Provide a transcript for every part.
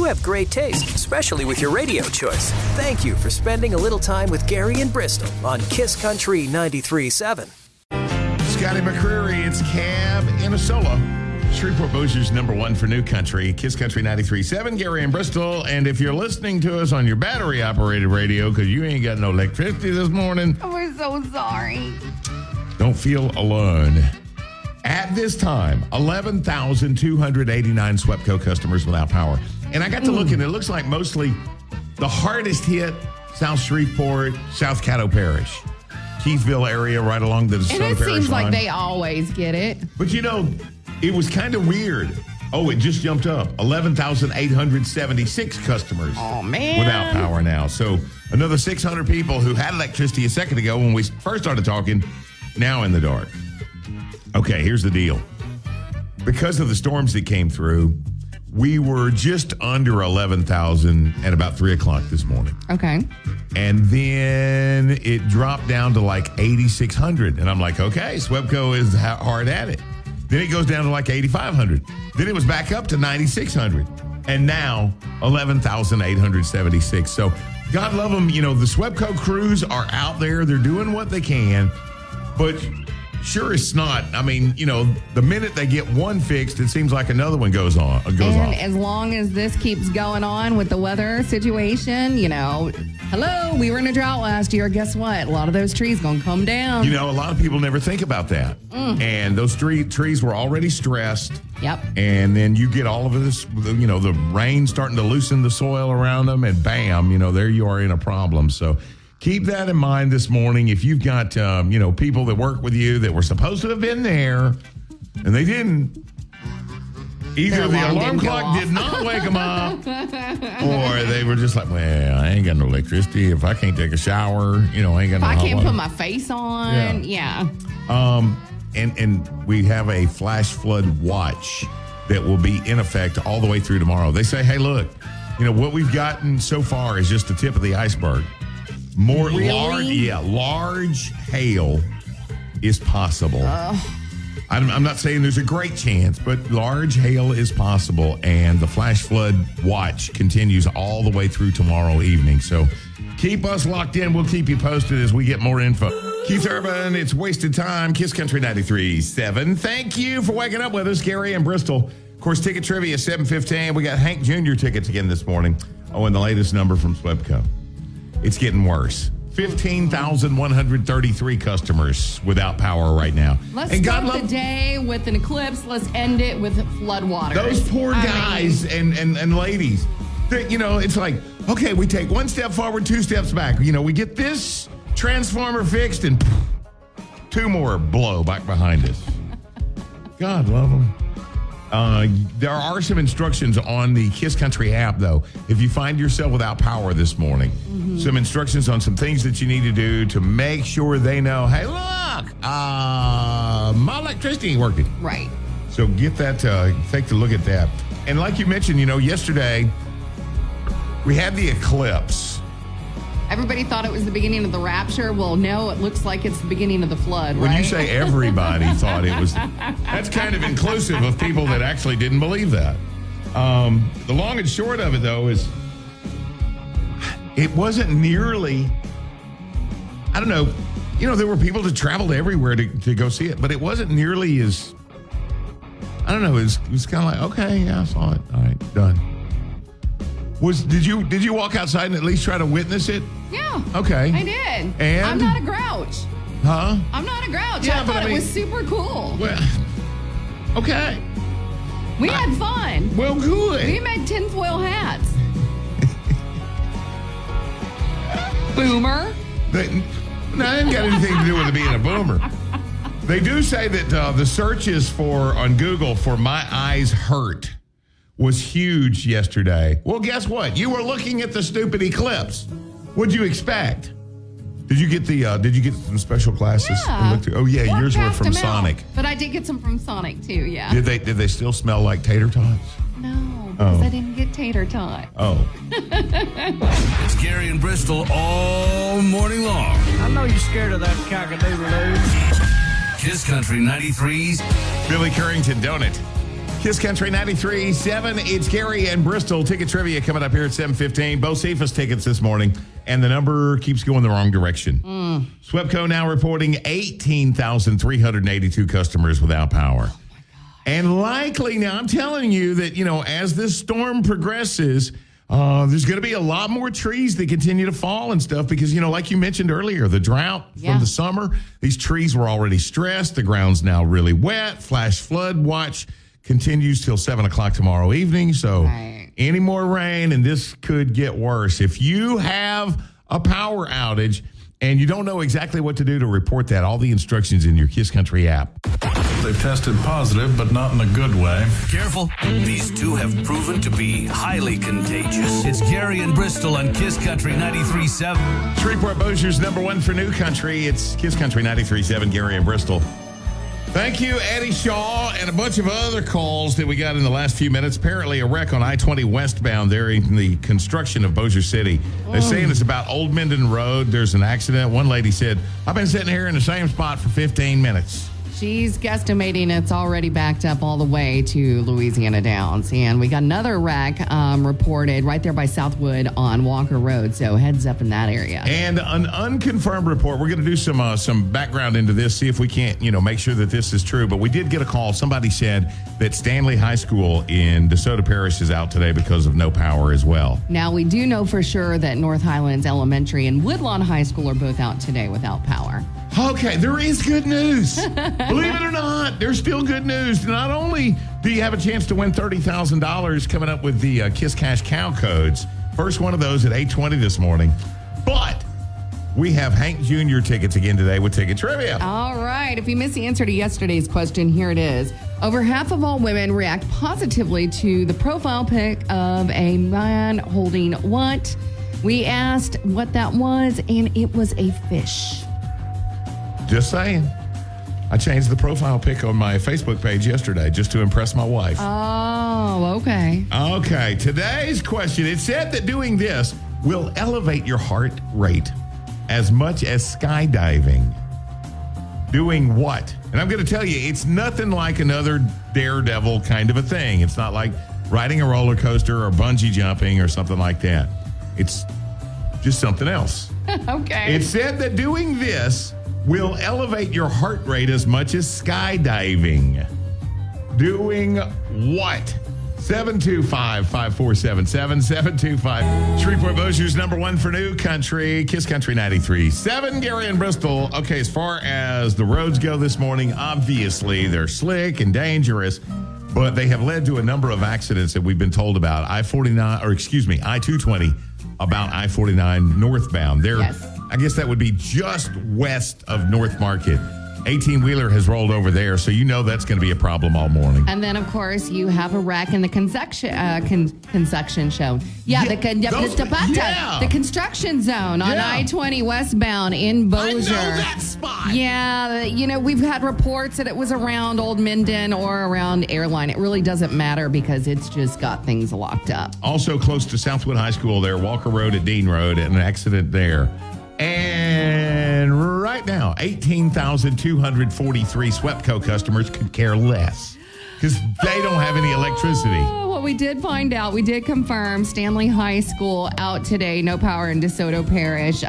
have great taste, especially with your radio choice. Thank you for spending a little time with Gary and Bristol on Kiss Country 93.7. Scotty McCreery, it's Cab in a Solo. Shreveport Bossier's number one for new country, Kiss Country 93.7, Gary and Bristol. And if you're listening to us on your battery-operated radio because you ain't got no electricity this morning, we're so sorry. Don't feel alone. At this time, 11,289 SWEPCO customers without power. And I got to look, and it looks like mostly the hardest hit, South Shreveport, South Caddo Parish, Keithville area, right along the DeSoto Parish line. And it seems like they always get it. But you know, it was kind of weird. Oh, it just jumped up. 11,876 customers without power now. So another 600 people who had electricity a second ago when we first started talking, now in the dark. Okay, here's the deal. Because of the storms that came through, we were just under 11,000 at about 3 o'clock this morning. Okay. And then it dropped down to like 8,600. And I'm like, okay, SWEPCO is hard at it. Then it goes down to like 8,500. Then it was back up to 9,600. And now 11,876. So God love them. You know, the SWEPCO crews are out there. They're doing what they can. But sure it's not. I mean, you know, the minute they get one fixed, it seems like another one goes on. And as long as this keeps going on with the weather situation, you know, hello, we were in a drought last year. Guess what? A lot of those trees going to come down. You know, a lot of people never think about that. And those trees were already stressed. Yep. And then you get all of this, you know, the rain starting to loosen the soil around them, and bam, you know, there you are in a problem. So keep that in mind this morning. If you've got, you know, people that work with you that were supposed to have been there and they didn't, either the alarm clock did not wake them up or they were just like, well, I ain't got no electricity. If I can't take a shower, you know, I ain't got no I can't water. put my face on. Yeah. And we have a flash flood watch that will be in effect all the way through tomorrow. They say, hey, look, you know, what we've gotten so far is just the tip of the iceberg. More large hail is possible. I'm not saying there's a great chance, but large hail is possible, and the flash flood watch continues all the way through tomorrow evening. So keep us locked in. We'll keep you posted as we get more info. Keith Urban, it's Wasted Time, Kiss Country 93.7. Thank you for waking up with us, Gary and Bristol. Of course, ticket trivia 7:15. We got Hank Jr. tickets again this morning. Oh, and the latest number from SWEPCO. It's getting worse. 15,133 customers without power right now. Let's start the day with an eclipse. Let's end it with floodwaters. Those poor guys and ladies. You know, it's like, okay, we take one step forward, two steps back. You know, we get this transformer fixed and two more blow back behind us. God love them. There are some instructions on the Kiss Country app, though. If you find yourself without power this morning, some instructions on some things that you need to do to make sure they know, hey, look, my electricity ain't working. Right. So get that, take a look at that. And like you mentioned, you know, yesterday we had the eclipse. Everybody thought it was the beginning of the rapture. Well, no, it looks like it's the beginning of the flood, right? When you say everybody thought it was, that's kind of inclusive of people that actually didn't believe that. The long and short of it, though, is it wasn't nearly, I don't know, you know, there were people that traveled everywhere to go see it, but it wasn't nearly as, I don't know, it was kind of like, okay, yeah, I saw it. All right, done. Did you walk outside and at least try to witness it? Yeah. Okay. I did. And? I'm not a grouch. Huh? I'm not a grouch. Yeah, I thought it was super cool. Well, okay. We had fun. Well, good. We made tinfoil hats. Boomer. That ain't got anything to do with it being a boomer. They do say that the searches on Google for My Eyes Hurt was huge yesterday. Well, guess what? You were looking at the stupid eclipse. What'd you expect? Did you get some special glasses? Yeah. Oh yeah, yours were from Sonic. But I did get some from Sonic too. Yeah. Did they still smell like tater tots? No, because I didn't get tater tot. Oh. It's Gary and Bristol all morning long. I know you're scared of that cock-a-doodle-doo. Kiss Country 93's Billy Currington, don't it? Kiss Country 93.7. It's Gary and Bristol. Ticket trivia coming up here at 7:15. Bossier tickets this morning, and the number keeps going the wrong direction. Swepco now reporting 18,382 customers without power. And likely, now I'm telling you that, as this storm progresses, there's going to be a lot more trees that continue to fall and stuff because, like you mentioned earlier, the drought from the summer, these trees were already stressed. The ground's now really wet. Flash flood watch continues till 7 o'clock tomorrow evening. So any more rain, and this could get worse. If you have a power outage and you don't know exactly what to do to report that, all the instructions in your Kiss Country app. They've tested positive, but not in a good way. Careful. These two have proven to be highly contagious. It's Gary and Bristol on Kiss Country 93.7. Shreveport, Bossier's number one for new country. It's Kiss Country 93.7, Gary and Bristol. Thank you, Eddie Shaw, and a bunch of other calls that we got in the last few minutes. Apparently a wreck on I-20 westbound there in the construction of Bossier City. They're saying it's about Old Minden Road. There's an accident. One lady said, I've been sitting here in the same spot for 15 minutes. She's guesstimating it's already backed up all the way to Louisiana Downs. And we got another wreck reported right there by Southwood on Walker Road. So heads up in that area. And an unconfirmed report. We're going to do some background into this, see if we can't, make sure that this is true. But we did get a call. Somebody said that Stanley High School in DeSoto Parish is out today because of no power as well. Now, we do know for sure that North Highlands Elementary and Woodlawn High School are both out today without power. Okay, there is good news. Believe it or not, there's still good news. Not only do you have a chance to win $30,000 coming up with the Kiss Cash Cow codes, first one of those at 8:20 this morning, but we have Hank Jr. tickets again today with Ticket Trivia. All right. If you missed the answer to yesterday's question, here it is. Over half of all women react positively to the profile pic of a man holding what? We asked what that was, and it was a fish. Just saying. I changed the profile pic on my Facebook page yesterday just to impress my wife. Oh, okay. Okay, today's question. It said that doing this will elevate your heart rate as much as skydiving. Doing what? And I'm going to tell you, it's nothing like another daredevil kind of a thing. It's not like riding a roller coaster or bungee jumping or something like that. It's just something else. Okay. It said that doing this will elevate your heart rate as much as skydiving. Doing what? 725-5477, 725. Shreveport, Bossier's number one for new country, Kiss Country 93.7, Gary and Bristol. Okay, as far as the roads go this morning, obviously they're slick and dangerous, but they have led to a number of accidents that we've been told about. I-220 about I-49 northbound. Yes. I guess that would be just west of North Market. 18-wheeler has rolled over there, so that's going to be a problem all morning. And then, of course, you have a wreck in the construction zone. The construction zone on I-20 westbound in Bossier. I know that spot. Yeah, we've had reports that it was around Old Minden or around Airline. It really doesn't matter because it's just got things locked up. Also close to Southwood High School there, Walker Road at Dean Road, an accident there. And right now, 18,243 Swepco customers could care less because they don't have any electricity. Well, we did find out. We did confirm Stanley High School out today. No power in DeSoto Parish.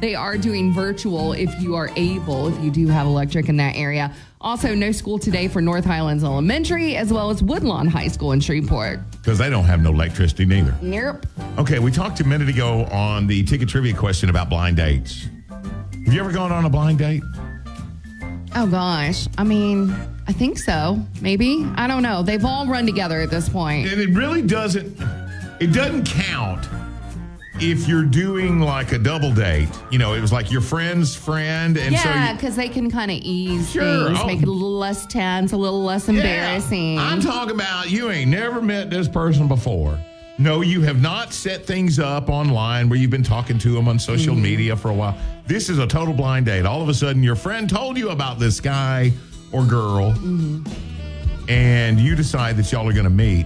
They are doing virtual if you are able, if you do have electric in that area. Also, no school today for North Highlands Elementary as well as Woodlawn High School in Shreveport. Because they don't have no electricity neither. Nope. Okay, we talked a minute ago on the ticket trivia question about blind dates. Have you ever gone on a blind date? Oh, gosh. I mean, I think so. Maybe. I don't know. They've all run together at this point. And it really doesn't count if you're doing like a double date. It was like your friend's friend. And yeah, because they can kind of ease things, make it a little less tense, a little less embarrassing. I'm talking about you ain't never met this person before. No, you have not set things up online where you've been talking to them on social media for a while. This is a total blind date. All of a sudden, your friend told you about this guy or girl, and you decide that y'all are going to meet,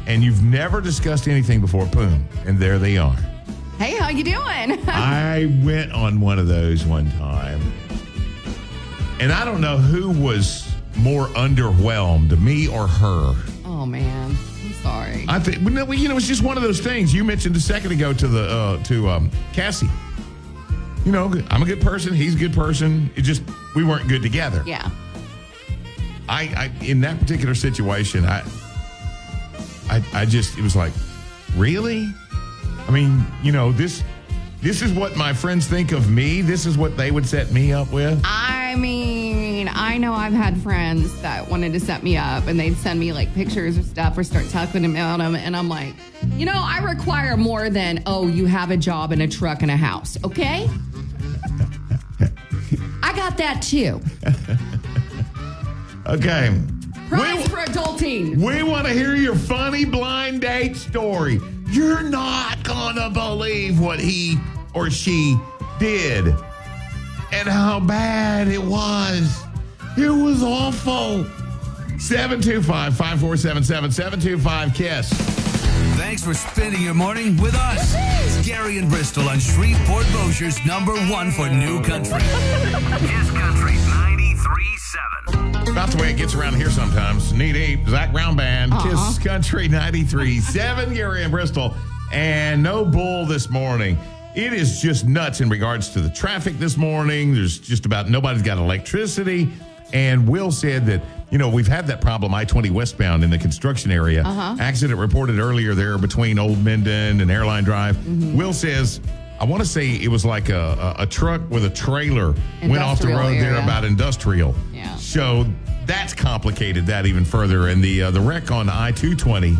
and you've never discussed anything before. Boom, and there they are. Hey, how you doing? I went on one of those one time, and I don't know who was more underwhelmed, me or her. Oh, Oh, man. I'm sorry. I think, it's just one of those things. You mentioned a second ago to Cassie. I'm a good person. He's a good person. It just, we weren't good together. Yeah. I in that particular situation, I just, it was like, really? I mean, this is what my friends think of me. This is what they would set me up with. I mean, I know I've had friends that wanted to set me up and they'd send me like pictures or stuff or start talking about them. And I'm like, I require more than, you have a job and a truck and a house. Okay. I got that too. Okay. Prize for adulting. We want to hear your funny blind date story. You're not going to believe what he or she did and how bad it was. It was awful. 725-5477, 725-KISS. Thanks for spending your morning with us. It's Gary and Bristol on Shreveport, Bossier's #1 for new country. Kiss Country 93.7. About the way it gets around here sometimes. Knee deep, Zach Brown Band, Kiss Country 93.7, Gary and Bristol. And no bull this morning. It is just nuts in regards to the traffic this morning. There's just about nobody's got electricity. And Will said that, we've had that problem I-20 westbound in the construction area. Accident reported earlier there between Old Minden and Airline Drive. Will says, I want to say it was like a truck with a trailer went off the road there about industrial. Yeah. So that's complicated that even further. And the wreck on I-220,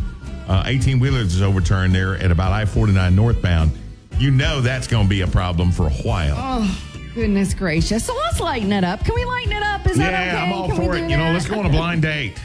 18-wheelers is overturned there at about I-49 northbound. That's going to be a problem for a while. Oh, goodness gracious. So let's lighten it up. Can we lighten it up? Is that okay? Yeah, I'm all for it. Let's go on a blind date.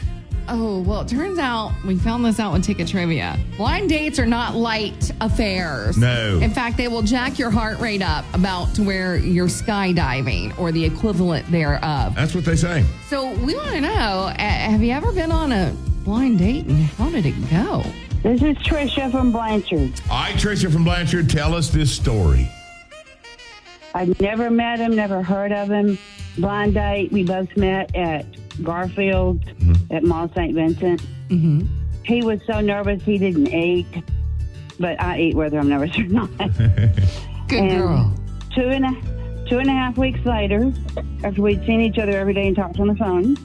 Oh, well, it turns out we found this out with Ticket Trivia. Blind dates are not light affairs. No. In fact, they will jack your heart rate up about to where you're skydiving or the equivalent thereof. That's what they say. So we want to know, have you ever been on a blind date and how did it go? This is Tricia from Blanchard. All right, Tricia from Blanchard, tell us this story. I'd never met him, never heard of him. Blind date, we both met at Garfield at Mall St. Vincent. He was so nervous he didn't eat, but I eat whether I'm nervous or not. Good girl. Two and a half weeks later, after we'd seen each other every day and talked on the phone,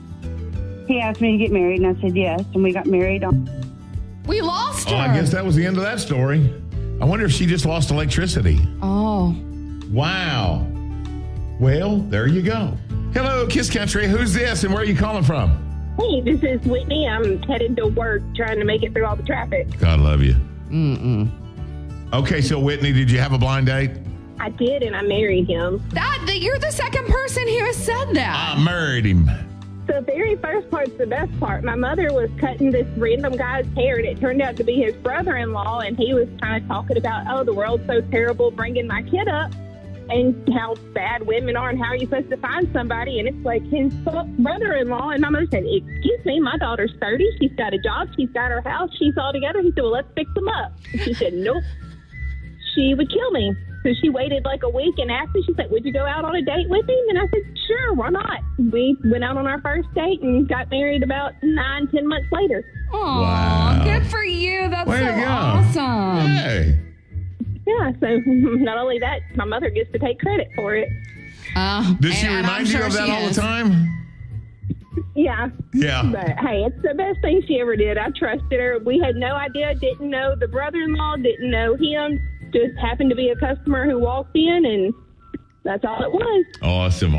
he asked me to get married, and I said yes, and we got married. We lost her. Oh, I guess that was the end of that story. I wonder if she just lost electricity. Oh. Wow. Well, there you go. Hello, Kiss Country. Who's this and where are you calling from? Hey, this is Whitney. I'm headed to work trying to make it through all the traffic. God love you. Okay, so Whitney, did you have a blind date? I did, and I married him. You're the second person who has said that. I married him. The very first part's the best part. My mother was cutting this random guy's hair, and it turned out to be his brother-in-law, and he was kind of talking about, the world's so terrible bringing my kid up, and how bad women are, and how are you supposed to find somebody, and it's like his brother-in-law. And my mother said, excuse me, my daughter's 30, she's got a job, she's got her house, she's all together. He said, well, let's fix them up. And she said, nope, she would kill me. So she waited like a week and asked me, she's like, would you go out on a date with him? And I said, sure, why not? We went out on our first date and got married about 9-10 months later. Aw, Wow. good for you. That's Way so to go. awesome. Hey. Yeah, so not only that, my mother gets to take credit for it. Does she remind you of that all the time? Yeah. Yeah. But hey, it's the best thing she ever did. I trusted her. We had no idea, didn't know the brother-in-law, didn't know him. Just happened to be a customer who walked in, and that's all it was. Awesome.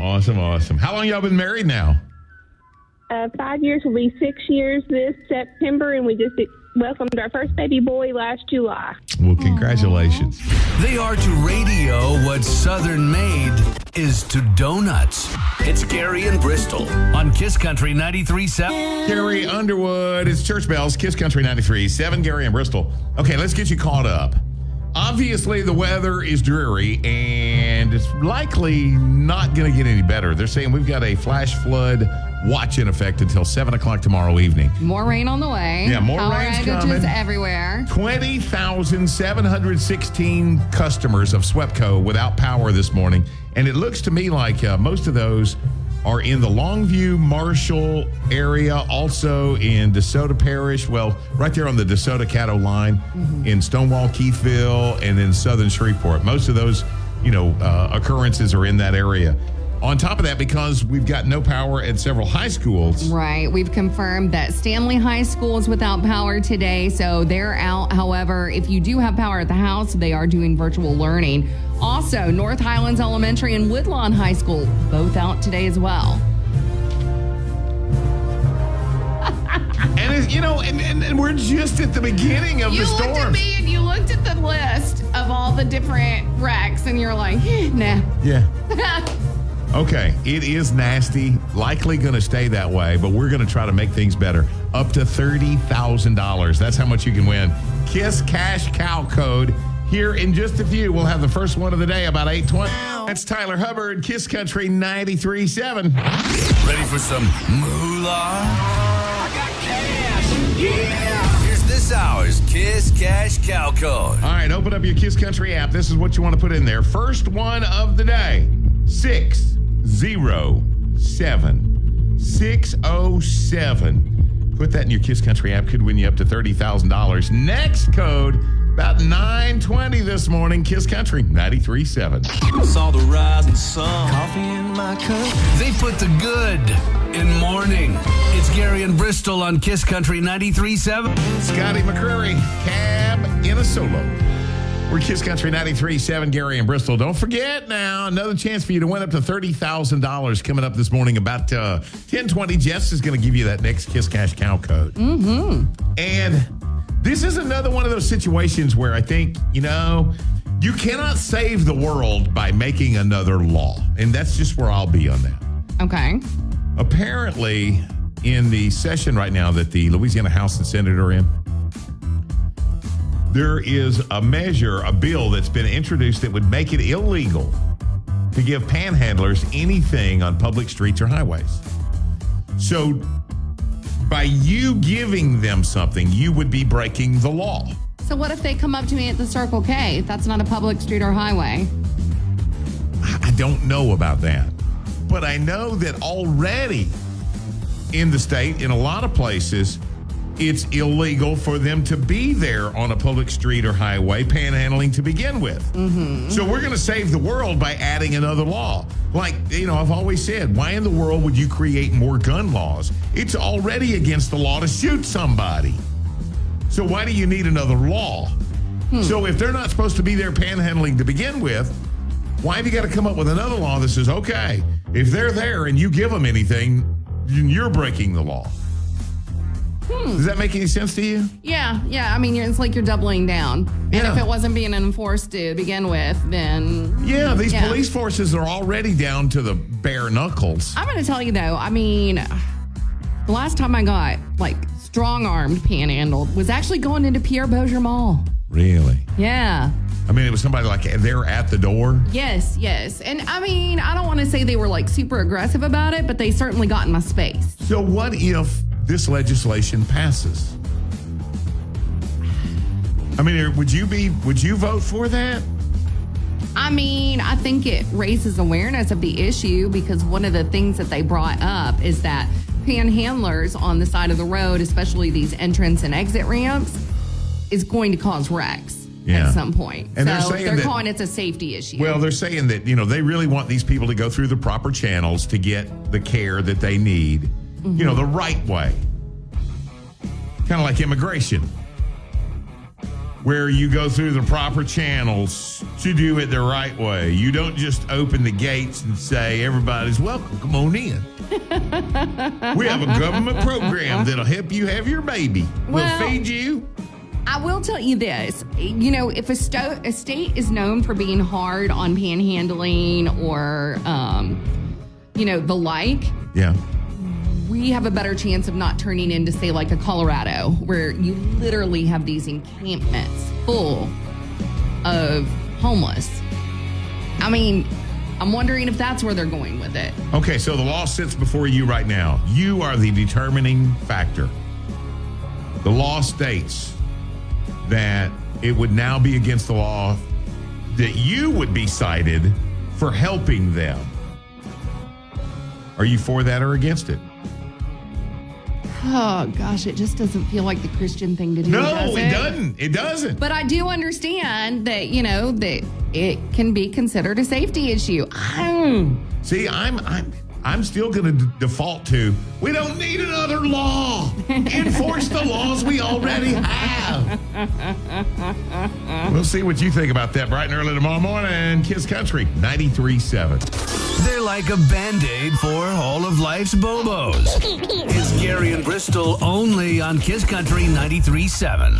How long y'all been married now? 5 years will be 6 years this September, and we just welcomed our first baby boy last July. Well, congratulations. They are to radio what Southern made is to donuts. It's Gary and Bristol on Kiss Country 93.7. Gary Underwood, it's Church Bells, Kiss Country 93.7, Gary and Bristol. Okay, let's get you caught up. Obviously, the weather is dreary, and it's likely not going to get any better. They're saying we've got a flash flood watch in effect until 7 o'clock tomorrow evening. More rain on the way. Yeah, more Power rain's outages coming. everywhere. 20,716 customers of SWEPCO without power this morning. And it looks to me like most of those are in the Longview, Marshall area, also in DeSoto Parish. Well, right there on the DeSoto-Caddo line, in Stonewall, Keithville, and then southern Shreveport. Most of those, occurrences are in that area. On top of that, because we've got no power at several high schools. Right. We've confirmed that Stanley High School is without power today, so they're out. However, if you do have power at the house, they are doing virtual learning. Also, North Highlands Elementary and Woodlawn High School, both out today as well. And we're just at the beginning of the storm. You looked at me and you looked at the list of all the different wrecks, and you're like, nah. Yeah. Okay, it is nasty, likely going to stay that way, but we're going to try to make things better. Up to $30,000. That's how much you can win. KISS Cash Cow Code. Here in just a few, we'll have the first one of the day about 8:20. That's Tyler Hubbard, KISS Country 93.7. Ready for some moolah? I got cash. Yeah. Here's this hour's KISS Cash Cow Code. All right, open up your KISS Country app. This is what you want to put in there. First one of the day, 607. 607. Put that in your KISS Country app. Could win you up to $30,000. Next code, about 9:20 this morning, KISS Country 93.7. Saw the rising sun, coffee in my cup. They put the good in morning. It's Gary and Bristol on KISS Country 93.7. Scotty McCreery, Cab in a Solo. We're KISS Country 93.7, Gary and Bristol. Don't forget now, another chance for you to win up to $30,000 coming up this morning. About 10:20, Jess is going to give you that next KISS Cash Cow Code. And this is another one of those situations where I think, you cannot save the world by making another law. And that's just where I'll be on that. Okay. Apparently, in the session right now that the Louisiana House and Senate are in, there is a bill that's been introduced that would make it illegal to give panhandlers anything on public streets or highways. So by you giving them something, you would be breaking the law. So what if they come up to me at the Circle K? That's not a public street or highway. I don't know about that. But I know that already in the state, in a lot of places, it's illegal for them to be there on a public street or highway panhandling to begin with. So we're going to save the world by adding another law. Like, I've always said, why in the world would you create more gun laws? It's already against the law to shoot somebody. So why do you need another law? So if they're not supposed to be there panhandling to begin with, why have you got to come up with another law that says, okay, if they're there and you give them anything, you're breaking the law? Does that make any sense to you? Yeah. I mean, it's like you're doubling down. And Yeah. if it wasn't being enforced to begin with, then... Yeah, these police forces are already down to the bare knuckles. I'm going to tell you, though, I mean, the last time I got, strong-armed panhandled was actually going into Pierre Bossier Mall. Really? Yeah. I mean, it was somebody they're at the door? Yes. And, I mean, I don't want to say they were, super aggressive about it, but they certainly got in my space. So what if this legislation passes? I mean, would you vote for that? I mean, I think it raises awareness of the issue because one of the things that they brought up is that panhandlers on the side of the road, especially these entrance and exit ramps, is going to cause wrecks at some point. And so they're calling it's a safety issue. Well, they're saying that, they really want these people to go through the proper channels to get the care that they need, the right way. Kind of like immigration, where you go through the proper channels to do it the right way. You don't just open the gates and say, everybody's welcome, come on in. We have a government program that'll help you have your baby. We'll feed you. I will tell you this, if a state is known for being hard on panhandling or, the like. Yeah. We have a better chance of not turning into, say, like a Colorado, where you literally have these encampments full of homeless. I mean, I'm wondering if that's where they're going with it. Okay, so the law sits before you right now. You are the determining factor. The law states that it would now be against the law that you would be cited for helping them. Are you for that or against it? Oh, gosh, it just doesn't feel like the Christian thing to do, No, does it doesn't. It doesn't. But I do understand that, that it can be considered a safety issue. See, I'm still going to default to, we don't need another law. Enforce the laws we already have. We'll see what you think about that bright and early tomorrow morning. Kiss Country 93.7. They're like a Band-Aid for all of life's bobos. It's Gary and Bristol only on Kiss Country 93.7.